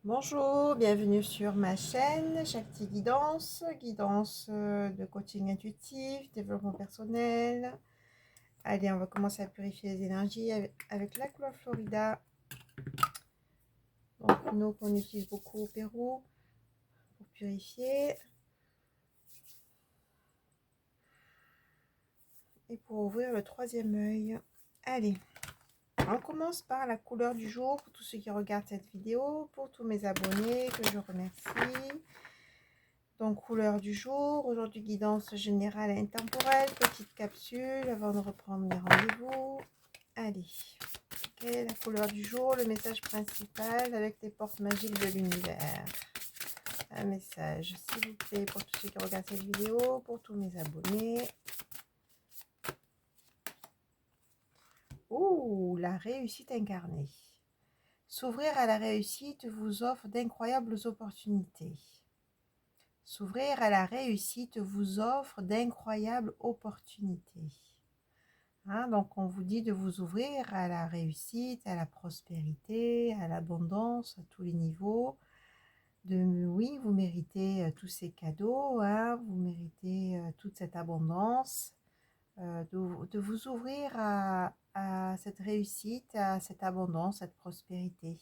Bonjour, bienvenue sur ma chaîne Shakti Guidance, de coaching intuitif, développement personnel. Allez, on va commencer à purifier les énergies avec la couleur Florida. Donc une eau qu'on utilise beaucoup au Pérou pour purifier et pour ouvrir le troisième œil. Allez, on commence par la couleur du jour pour tous ceux qui regardent cette vidéo, pour tous mes abonnés que je remercie. Donc, couleur du jour, aujourd'hui guidance générale et intemporelle, petite capsule avant de reprendre les rendez-vous. Allez, quelle est la couleur du jour, le message principal avec les portes magiques de l'univers? Un message, s'il vous plaît, pour tous ceux qui regardent cette vidéo, pour tous mes abonnés. Ouh, la réussite incarnée. S'ouvrir à la réussite vous offre d'incroyables opportunités. S'ouvrir à la réussite vous offre d'incroyables opportunités. Donc, on vous dit de vous ouvrir à la réussite, à la prospérité, à l'abondance, à tous les niveaux. Oui, vous méritez tous ces cadeaux, vous méritez toute cette abondance, de vous ouvrir à cette réussite, à cette abondance, cette prospérité.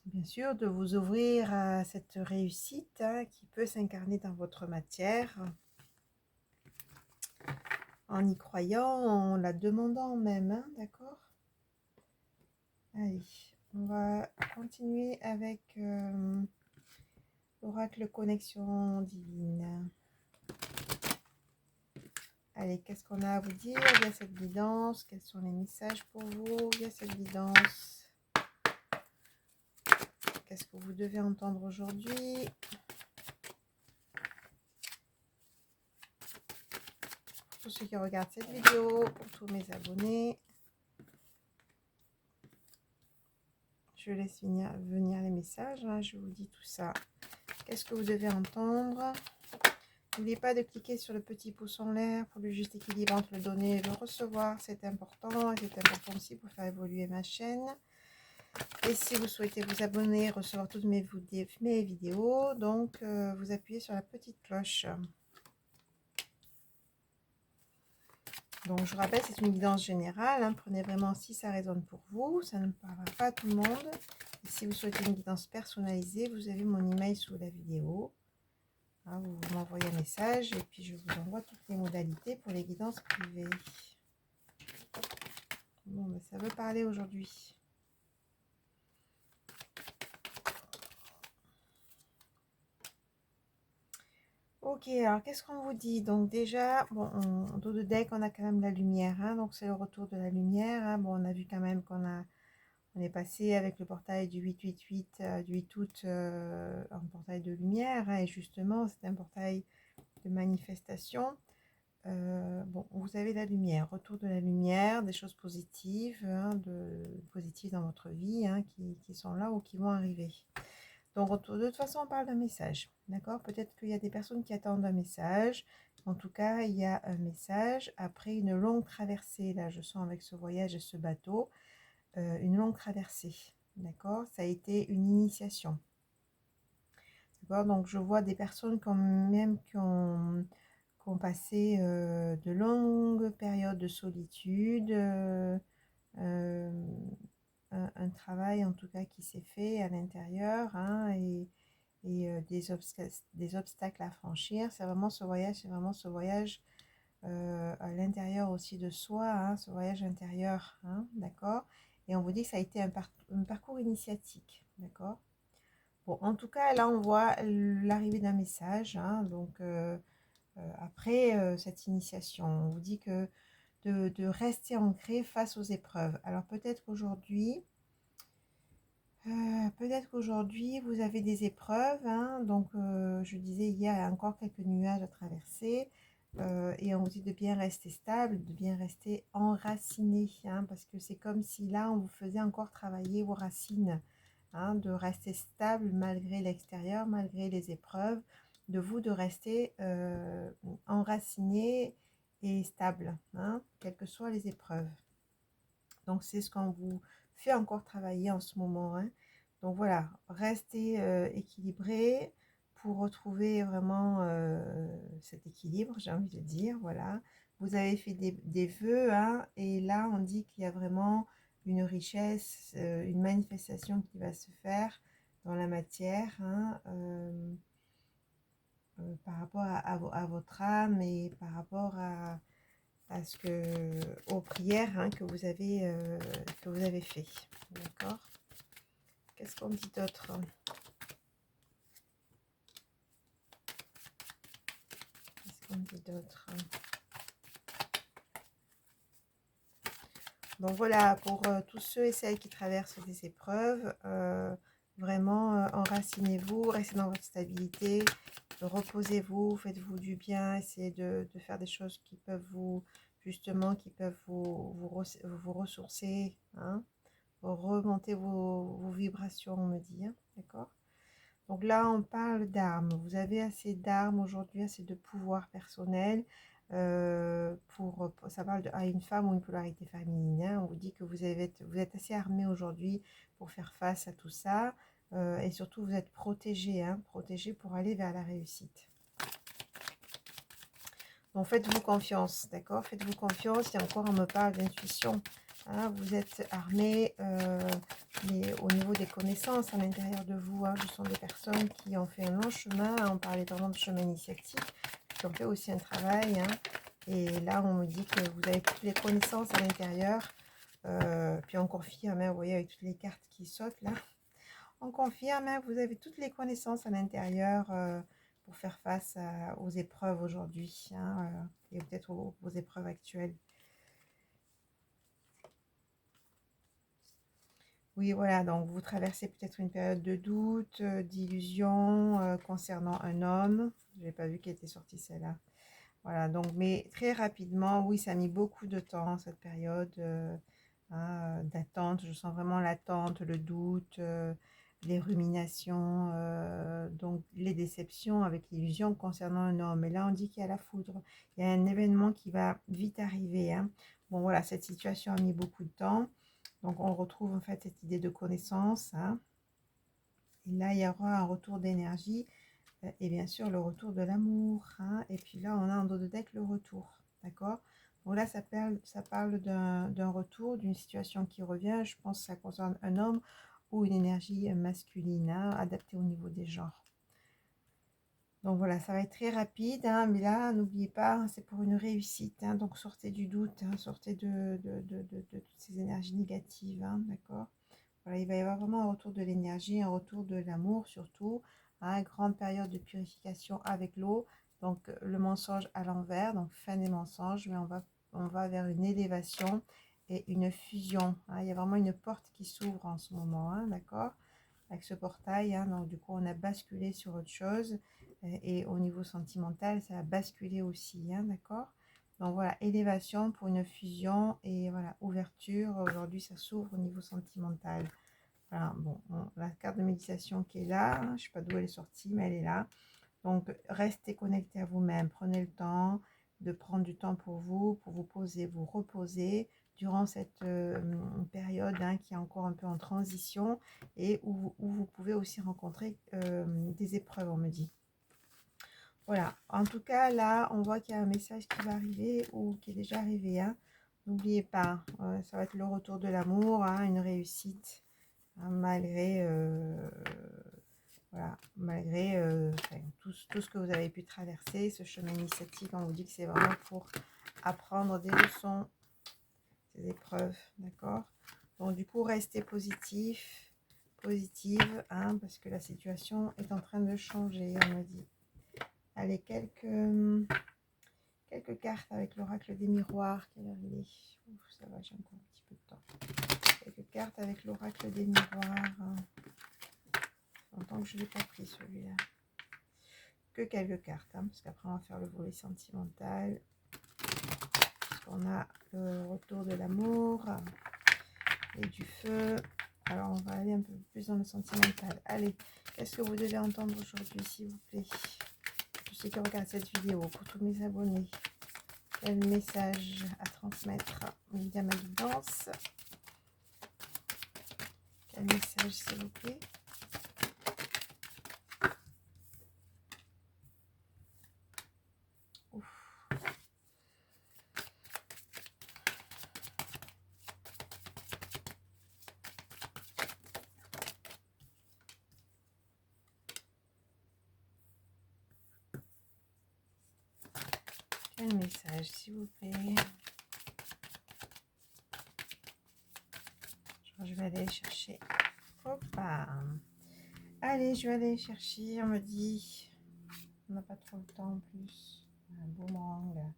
Bien sûr, de vous ouvrir à cette réussite qui peut s'incarner dans votre matière, en y croyant, en la demandant même, d'accord? Allez, on va continuer avec l'oracle connexion divine. Allez, qu'est-ce qu'on a à vous dire via cette guidance? Quels sont les messages pour vous via cette guidance? Qu'est-ce que vous devez entendre aujourd'hui? Pour tous ceux qui regardent cette vidéo, pour tous mes abonnés. Je laisse venir les messages, je vous dis tout ça. Qu'est-ce que vous devez entendre? N'oubliez pas de cliquer sur le petit pouce en l'air pour le juste équilibre entre le donner et le recevoir. C'est important et c'est important aussi pour faire évoluer ma chaîne. Et si vous souhaitez vous abonner, recevoir toutes mes vidéos, donc vous appuyez sur la petite cloche. Donc je rappelle, c'est une guidance générale. Prenez vraiment si ça résonne pour vous. Ça ne parlera pas à tout le monde. Et si vous souhaitez une guidance personnalisée, vous avez mon email sous la vidéo. Vous m'envoyez un message et puis je vous envoie toutes les modalités pour les guidances privées. Bon, ben, ça veut parler aujourd'hui. Ok, alors qu'est-ce qu'on vous dit? Donc déjà, bon, en dos de deck, on a quand même la lumière. Donc c'est le retour de la lumière. Bon, on a vu quand même on est passé avec le portail du 888, du 8 août, un portail de lumière. Et justement, c'est un portail de manifestation. Bon, vous avez la lumière, retour de la lumière, des choses positives, positives dans votre vie, qui sont là ou qui vont arriver. Donc, de toute façon, on parle d'un message, d'accord? Peut-être qu'il y a des personnes qui attendent un message. En tout cas, il y a un message après une longue traversée. Là, je sens avec ce voyage et ce bateau, une longue traversée, d'accord? Ça a été une initiation, d'accord? Donc, je vois des personnes quand même qui ont passé de longues périodes de solitude, un travail en tout cas qui s'est fait à l'intérieur, et des obstacles à franchir. C'est vraiment ce voyage à l'intérieur aussi de soi, ce voyage intérieur, d'accord? Et on vous dit que ça a été un parcours initiatique, d'accord? Bon, en tout cas, là, on voit l'arrivée d'un message, donc après cette initiation, on vous dit que de rester ancré face aux épreuves. Alors peut-être qu'aujourd'hui, vous avez des épreuves, donc je disais, il y a encore quelques nuages à traverser, et on vous dit de bien rester stable, de bien rester enraciné, parce que c'est comme si là, on vous faisait encore travailler vos racines, de rester stable malgré l'extérieur, malgré les épreuves, de rester enraciné et stable, quelles que soient les épreuves. Donc c'est ce qu'on vous fait encore travailler en ce moment, hein. Donc voilà, restez équilibré pour retrouver vraiment cet équilibre, j'ai envie de dire, voilà. Vous avez fait des vœux, hein, et là, on dit qu'il y a vraiment une richesse, une manifestation qui va se faire dans la matière, hein, par rapport à votre âme et par rapport à aux prières, hein, que vous avez fait. D'accord? Qu'est-ce qu'on dit d'autre? Qu'est-ce qu'on dit d'autre? Donc voilà, pour tous ceux et celles qui traversent des épreuves, vraiment enracinez-vous, restez dans votre stabilité, reposez-vous, faites-vous du bien, essayez de faire des choses qui peuvent justement, qui peuvent vous ressourcer, hein, remonter vos vibrations, on me dit, hein, d'accord? Donc là, on parle d'armes. Vous avez assez d'armes aujourd'hui, assez de pouvoir personnel. Ça parle à une femme ou une polarité féminine, hein. On vous dit que vous êtes assez armé aujourd'hui pour faire face à tout ça. Et surtout, vous êtes protégé, hein, protégé pour aller vers la réussite. Donc faites-vous confiance, d'accord? Faites-vous confiance. Et encore, on me parle d'intuition. Hein, vous êtes armé, mais au niveau des connaissances à l'intérieur de vous, hein, ce sont des personnes qui ont fait un long chemin. On parlait vraiment de chemin initiatique, qui ont fait aussi un travail. Hein, et là, on me dit que vous avez toutes les connaissances à l'intérieur. Puis on confirme, hein, vous voyez, avec toutes les cartes qui sautent là. On confirme, hein, vous avez toutes les connaissances à l'intérieur pour faire face aux épreuves aujourd'hui, hein, et peut-être aux épreuves actuelles. Oui, voilà, donc vous traversez peut-être une période de doute, d'illusion concernant un homme. Je n'ai pas vu qu'elle était sortie celle-là. Voilà, donc, mais très rapidement, oui, ça a mis beaucoup de temps, cette période hein, d'attente. Je sens vraiment l'attente, le doute, les ruminations, donc les déceptions avec l'illusion concernant un homme. Et là, on dit qu'il y a la foudre. Il y a un événement qui va vite arriver, hein. Bon, voilà, cette situation a mis beaucoup de temps. Donc, on retrouve en fait cette idée de connaissance, hein. Et là, il y aura un retour d'énergie et bien sûr le retour de l'amour, hein. Et puis là, on a en dos de deck le retour, d'accord? Donc là, ça parle d'un retour, d'une situation qui revient. Je pense que ça concerne un homme ou une énergie masculine, hein, adaptée au niveau des genres. Donc voilà, ça va être très rapide, hein, mais là, n'oubliez pas, hein, c'est pour une réussite, hein, donc sortez du doute, hein, sortez de toutes ces énergies négatives, hein, d'accord? Voilà, il va y avoir vraiment un retour de l'énergie, un retour de l'amour surtout, hein, grande période de purification avec l'eau, donc le mensonge à l'envers, donc fin des mensonges, mais on va vers une élévation et une fusion, hein. Il y a vraiment une porte qui s'ouvre en ce moment, hein, d'accord? Avec ce portail, hein, donc du coup on a basculé sur autre chose et au niveau sentimental ça a basculé aussi, hein, d'accord? Donc voilà, élévation pour une fusion et voilà, ouverture. Aujourd'hui ça s'ouvre au niveau sentimental. Voilà, bon, la carte de méditation qui est là, hein, je ne sais pas d'où elle est sortie, mais elle est là. Donc restez connecté à vous-même, prenez le temps de prendre du temps pour vous poser, vous reposer durant cette période, hein, qui est encore un peu en transition et où vous pouvez aussi rencontrer des épreuves, on me dit. Voilà, en tout cas là on voit qu'il y a un message qui va arriver ou qui est déjà arrivé, hein. N'oubliez pas, ça va être le retour de l'amour, hein, une réussite, hein, malgré voilà, malgré enfin, tout ce que vous avez pu traverser, ce chemin initiatique. On vous dit que c'est vraiment pour apprendre des leçons, ces épreuves, d'accord? Donc du coup, restez positif, positive, hein, parce que la situation est en train de changer, on me dit. Allez, quelques cartes avec l'oracle des miroirs. Quelle heure il est? Ouf, ça va, j'ai encore un petit peu de temps. Quelques cartes avec l'oracle des miroirs. Hein. Longtemps que je ne l'ai pas pris celui-là. Que quelques cartes, hein, parce qu'après on va faire le volet sentimental. On a le retour de l'amour et du feu. Alors on va aller un peu plus dans le sentimental. Allez, qu'est-ce que vous devez entendre aujourd'hui, s'il vous plaît? Tous ceux qui regardent cette vidéo, pour tous mes abonnés, quel message à transmettre via ma guidance? Quel message, s'il vous plaît? Ouf. Quel message, s'il vous plaît? Je vais aller chercher. Hop. Allez, je vais aller chercher. On me dit. On n'a pas trop le temps en plus. Un boomerang.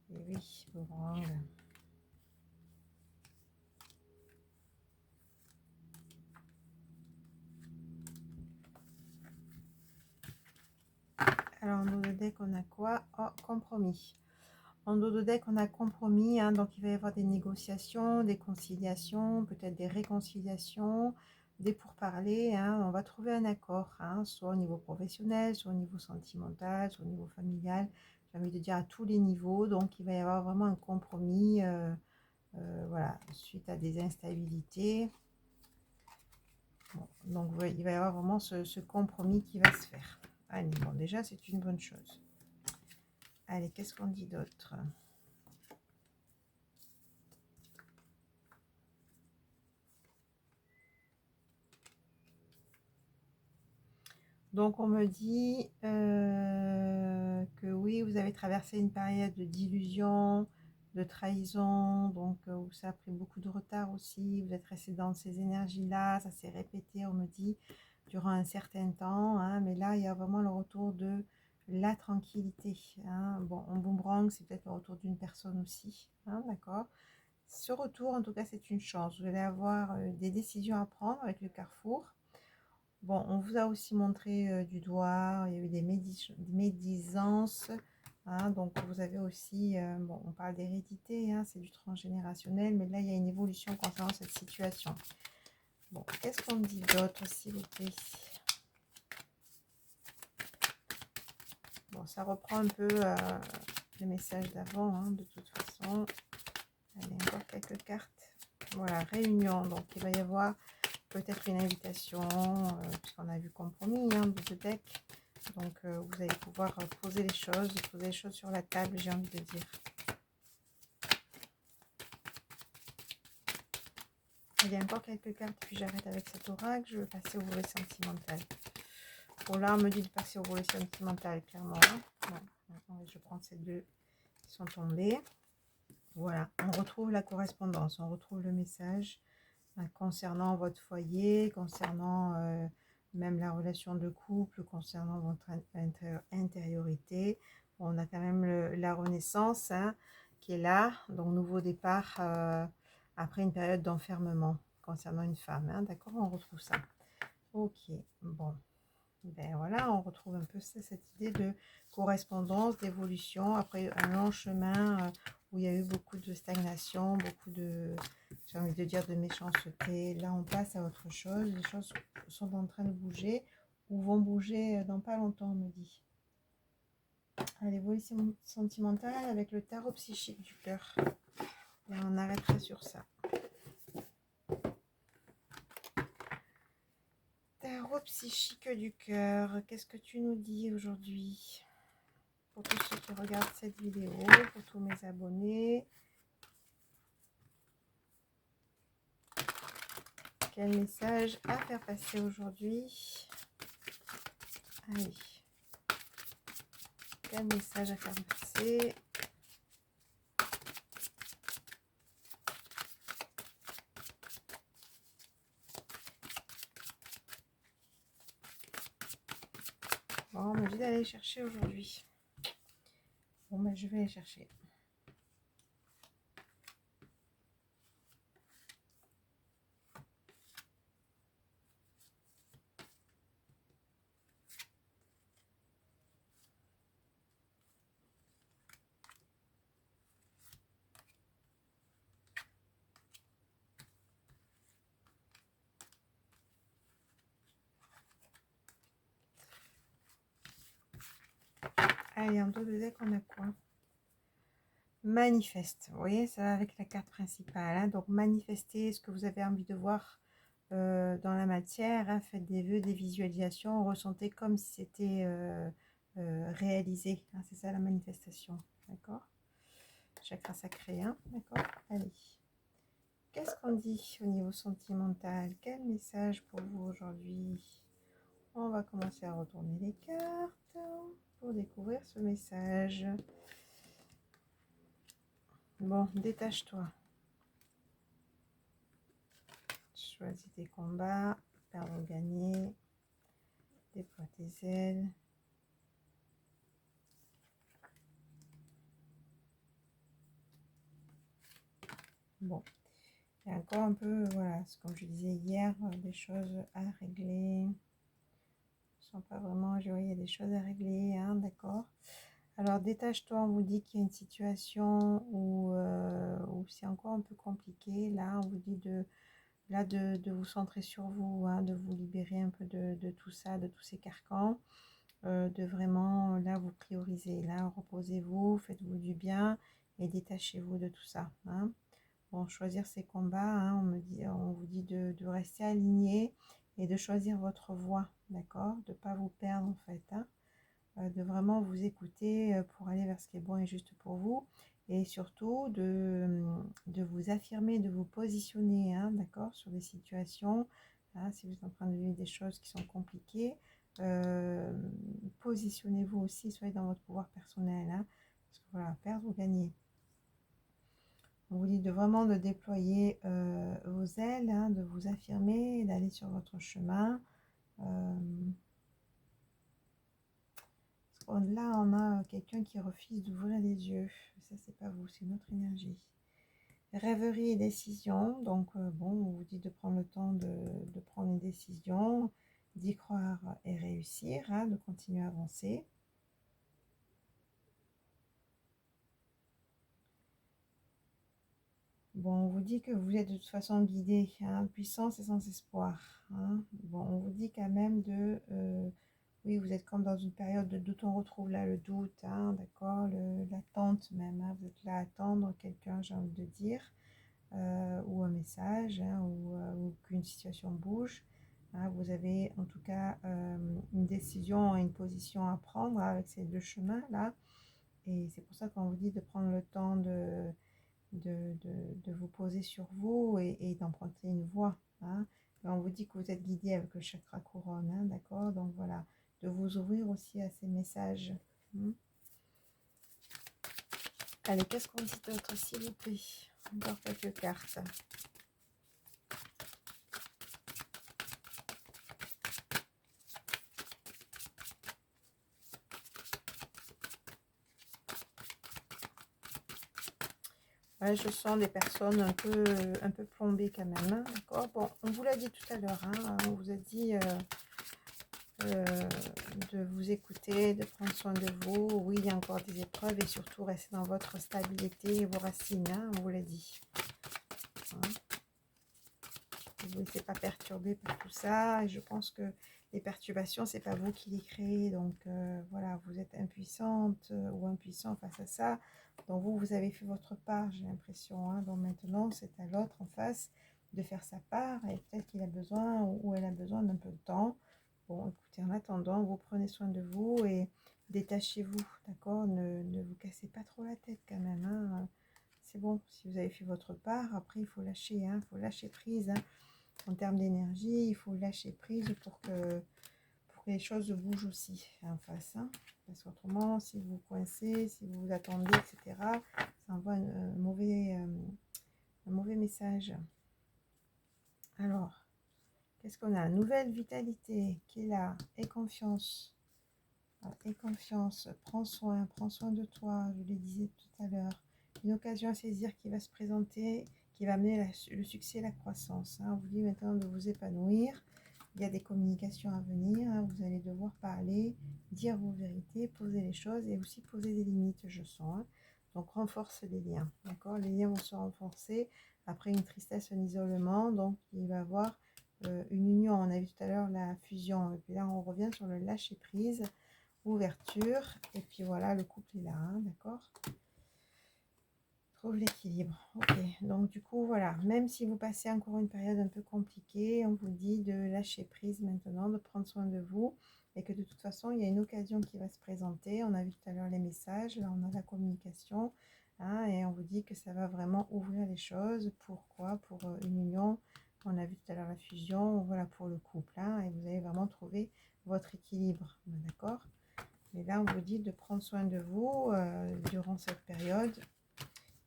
Et oui, boomerang. Alors, en dos de deck, on a quoi? Oh, compromis. En dos de deck, on a compromis. Hein, donc, il va y avoir des négociations, des conciliations, peut-être des réconciliations, des pourparlers. Hein, on va trouver un accord, hein, soit au niveau professionnel, soit au niveau sentimental, soit au niveau familial. J'ai envie de dire à tous les niveaux. Donc, il va y avoir vraiment un compromis. Voilà, suite à des instabilités. Bon, donc, il va y avoir vraiment ce compromis qui va se faire. Allez, bon, déjà, c'est une bonne chose. Allez, qu'est-ce qu'on dit d'autre? Donc, on me dit que oui, vous avez traversé une période d'illusion, de trahison, donc où ça a pris beaucoup de retard aussi. Vous êtes resté dans ces énergies-là, ça s'est répété, on me dit, durant un certain temps. Hein, mais là, il y a vraiment le retour de la tranquillité. Hein. Bon, en boomerang, c'est peut-être le retour d'une personne aussi. Hein, d'accord. Ce retour, en tout cas, c'est une chance. Vous allez avoir des décisions à prendre avec le carrefour. Bon, on vous a aussi montré du doigt, il y a eu des médisances. Hein, donc, vous avez aussi, bon, on parle d'hérédité, hein, c'est du transgénérationnel, mais là, il y a une évolution concernant cette situation. Bon, qu'est-ce qu'on dit d'autre, s'il vous plaît? Bon, ça reprend un peu le message d'avant, hein, de toute façon. Allez, encore quelques cartes. Voilà, réunion. Donc, il va y avoir peut-être une invitation, puisqu'on a vu compromis, hein, de deck. Donc, vous allez pouvoir poser les choses sur la table, j'ai envie de dire. Il y a encore quelques cartes, puis j'arrête avec cet oracle. Je vais passer au volet sentimental. Bon, là, on me dit de passer au volet sentimental, clairement. Hein. Bon, je prends ces deux qui sont tombés. Voilà, on retrouve la correspondance, on retrouve le message concernant votre foyer, concernant même la relation de couple, concernant votre intériorité. Bon, on a quand même la renaissance, hein, qui est là, donc nouveau départ après une période d'enfermement concernant une femme. Hein, d'accord, on retrouve ça. Ok, bon. Ben voilà, on retrouve un peu cette idée de correspondance, d'évolution, après un long chemin où il y a eu beaucoup de stagnation, beaucoup de, j'ai envie de dire, de méchanceté. Là, on passe à autre chose. Les choses sont en train de bouger ou vont bouger dans pas longtemps, on me dit. Allez, l'évolution sentimentale avec le tarot psychique du cœur. Et on arrêterait sur ça. Tarot psychique du cœur, qu'est-ce que tu nous dis aujourd'hui? Pour tous ceux qui regardent cette vidéo, pour tous mes abonnés. Quel message à faire passer aujourd'hui? Allez. Quel message à faire passer? Bon, on me dit d'aller chercher aujourd'hui. Bon, ben, je vais aller chercher. Allez, en dos de deck, on a quoi? Manifeste. Vous voyez, ça va avec la carte principale. Hein, donc, manifester ce que vous avez envie de voir dans la matière, hein, faites des vœux, des visualisations, ressentez comme si c'était réalisé, hein, c'est ça la manifestation, d'accord? Chakra sacré, hein, d'accord? Allez, qu'est-ce qu'on dit au niveau sentimental? Quel message pour vous aujourd'hui? On va commencer à retourner les cartes pour découvrir ce message. Bon, détache-toi. Choisis tes combats, perdre ou gagner. Déploie tes ailes. Bon, il y a encore un peu, voilà, comme je disais hier, des choses à régler. Je sens pas vraiment, je vois, il y a des choses à régler, hein, d'accord. Alors, détache-toi, on vous dit qu'il y a une situation où c'est encore un peu compliqué. Là, on vous dit de vous centrer sur vous, hein, de vous libérer un peu de tout ça, de tous ces carcans. De vraiment, là, vous prioriser. Là, reposez-vous, faites-vous du bien et détachez-vous de tout ça, hein. Bon, choisir ses combats, hein, on vous dit de rester aligné et de choisir votre voie, d'accord? De ne pas vous perdre, en fait, hein. De vraiment vous écouter pour aller vers ce qui est bon et juste pour vous. Et surtout, de vous affirmer, de vous positionner, hein, d'accord? Sur des situations, hein, si vous êtes en train de vivre des choses qui sont compliquées, positionnez-vous aussi, soyez dans votre pouvoir personnel, hein, parce que voilà, perdre ou gagner. On vous dit de vraiment de déployer vos ailes, hein, de vous affirmer, d'aller sur votre chemin. Là, on a quelqu'un qui refuse d'ouvrir les yeux. Ça, c'est pas vous, c'est notre énergie. Rêverie et décision. Donc, bon, on vous dit de prendre le temps de prendre une décision, d'y croire et réussir, hein, de continuer à avancer. Bon, on vous dit que vous êtes de toute façon guidé, hein, puissance et sans espoir, hein. Bon, on vous dit quand même oui, vous êtes comme dans une période de doute, on retrouve là le doute, hein, d'accord, l'attente même, hein, vous êtes là à attendre quelqu'un, j'ai envie de dire, ou un message, hein, ou qu'une situation bouge, hein. Vous avez en tout cas une décision et une position à prendre avec ces deux chemins-là, et c'est pour ça qu'on vous dit de prendre le temps de vous poser sur vous et d'emprunter une voie, hein. Et on vous dit que vous êtes guidé avec le chakra couronne, hein, d'accord, donc voilà, de vous ouvrir aussi à ces messages, hein. Allez, qu'est-ce qu'on dit d'autre, s'il vous plaît? Encore quelques cartes. Ouais, je sens des personnes un peu plombées quand même, hein, d'accord. Bon, on vous l'a dit tout à l'heure, hein, on vous a dit de vous écouter, de prendre soin de vous. Oui, il y a encore des épreuves et surtout restez dans votre stabilité et vos racines, hein, on vous l'a dit, hein. Ne vous laissez pas perturber par tout ça. Et je pense que les perturbations, c'est pas vous qui les créez. Donc voilà, vous êtes impuissante ou impuissant face à ça. Donc vous avez fait votre part, j'ai l'impression, hein. Donc maintenant, c'est à l'autre en face de faire sa part. Et peut-être qu'il a besoin ou elle a besoin d'un peu de temps. Bon, écoutez, en attendant, vous prenez soin de vous et détachez-vous, d'accord? Ne vous cassez pas trop la tête quand même, hein. C'est bon, si vous avez fait votre part, après il faut lâcher, hein, il faut lâcher prise, hein. En termes d'énergie, il faut lâcher prise pour que les choses bougent aussi en face, hein. Parce qu'autrement, si vous coincez, si vous attendez, etc., ça envoie un mauvais message. Alors, qu'est-ce qu'on a? Nouvelle vitalité qui est là, et confiance. Et confiance, prends soin de toi, je le disais tout à l'heure. Une occasion à saisir qui va se présenter, qui va amener le succès et la croissance, hein. On vous dit maintenant de vous épanouir. Il y a des communications à venir, hein. Vous allez devoir parler, dire vos vérités, poser les choses et aussi poser des limites, je sens, hein. Donc renforce les liens, d'accord? Les liens vont se renforcer après une tristesse, un isolement. Donc il va y avoir une union. On a vu tout à l'heure la fusion. Et puis là, on revient sur le lâcher prise, ouverture. Et puis voilà, le couple est là, hein, d'accord? trouve l'équilibre. Ok, donc du coup, voilà, même si vous passez encore une période un peu compliquée, on vous dit de lâcher prise maintenant, de prendre soin de vous et que de toute façon, il y a une occasion qui va se présenter. On a vu tout à l'heure les messages, là, on a la communication, hein, et on vous dit que ça va vraiment ouvrir les choses. Pourquoi? Pour une union. On a vu tout à l'heure la fusion, voilà, pour le couple, hein, et vous allez vraiment trouver votre équilibre, d'accord? Mais là, on vous dit de prendre soin de vous durant cette période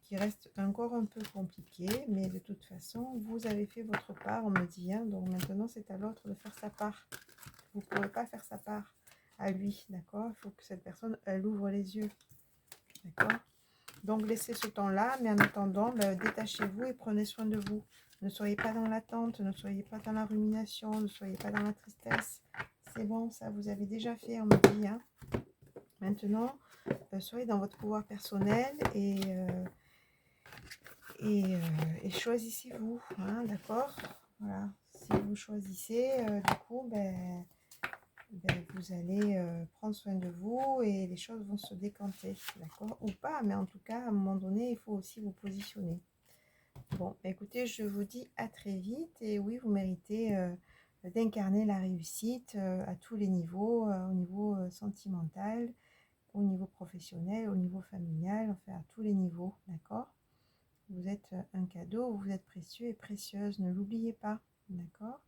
qui reste encore un peu compliqué, mais de toute façon, vous avez fait votre part, on me dit, hein, donc maintenant c'est à l'autre de faire sa part. Vous ne pouvez pas faire sa part à lui, d'accord? Il faut que cette personne, elle ouvre les yeux, d'accord? Donc laissez ce temps-là, mais en attendant, détachez-vous et prenez soin de vous. Ne soyez pas dans l'attente, ne soyez pas dans la rumination, ne soyez pas dans la tristesse. C'est bon, ça vous avez déjà fait, on me dit, hein. Maintenant, soyez dans votre pouvoir personnel et choisissez-vous, hein, d'accord? Voilà, si vous choisissez, du coup, vous allez prendre soin de vous et les choses vont se décanter, d'accord? Ou pas, mais en tout cas, à un moment donné, il faut aussi vous positionner. Bon, écoutez, je vous dis à très vite et oui, vous méritez d'incarner la réussite à tous les niveaux, au niveau sentimental, au niveau professionnel, au niveau familial, enfin à tous les niveaux, d'accord? Vous êtes un cadeau, vous êtes précieux et précieuse, ne l'oubliez pas, d'accord?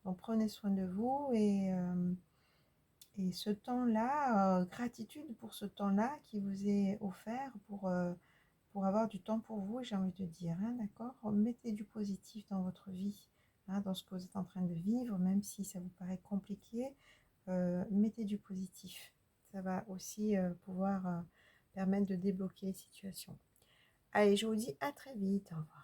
Donc prenez soin de vous et ce temps-là, gratitude pour ce temps-là qui vous est offert pour avoir du temps pour vous, j'ai envie de dire, hein, d'accord? Mettez du positif dans votre vie, hein, dans ce que vous êtes en train de vivre, même si ça vous paraît compliqué, mettez du positif. Ça va aussi pouvoir permettre de débloquer les situations. Allez, je vous dis à très vite. Au revoir.